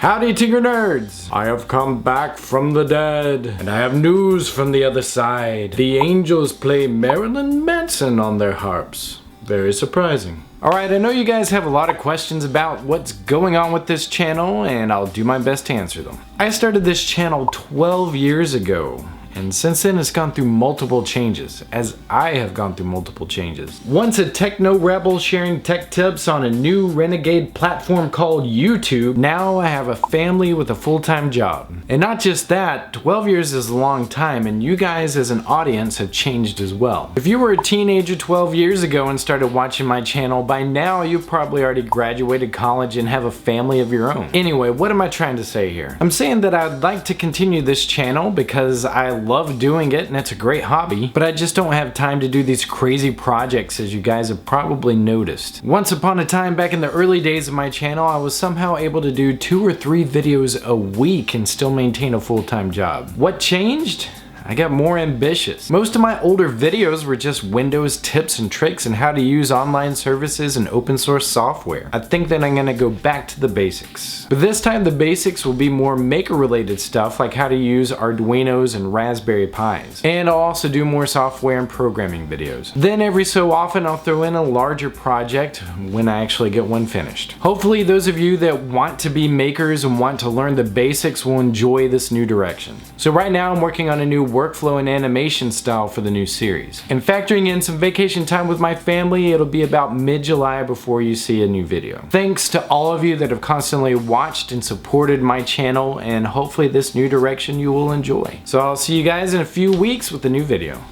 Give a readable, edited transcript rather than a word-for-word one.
Howdy Tinker Nerds! I have come back from the dead, and I have news from the other side. The angels play Marilyn Manson on their harps. Very surprising. Alright, I know you guys have a lot of questions about what's going on with this channel, and I'll do my best to answer them. I started this channel 12 years ago. And since then it's gone through multiple changes, as I have gone through multiple changes. Once a techno rebel sharing tech tips on a new renegade platform called YouTube, now I have a family with a full-time job. And not just that, 12 years is a long time, and you guys as an audience have changed as well. If you were a teenager 12 years ago and started watching my channel, by now you probably already graduated college and have a family of your own. Anyway, what am I trying to say here? I'm saying that I'd like to continue this channel because I love doing it and it's a great hobby, but I just don't have time to do these crazy projects, as you guys have probably noticed. Once upon a time, back in the early days of my channel, I was somehow able to do 2 or 3 videos a week and still maintain a full-time job. What changed? I got more ambitious. Most of my older videos were just Windows tips and tricks and how to use online services and open source software. I think that I'm gonna go back to the basics. But this time the basics will be more maker related stuff, like how to use Arduinos and Raspberry Pis. And I'll also do more software and programming videos. Then every so often I'll throw in a larger project when I actually get one finished. Hopefully those of you that want to be makers and want to learn the basics will enjoy this new direction. So right now I'm working on a new workflow and animation style for the new series. And factoring in some vacation time with my family, it'll be about mid-July before you see a new video. Thanks to all of you that have constantly watched and supported my channel, and hopefully this new direction you will enjoy. So I'll see you guys in a few weeks with a new video.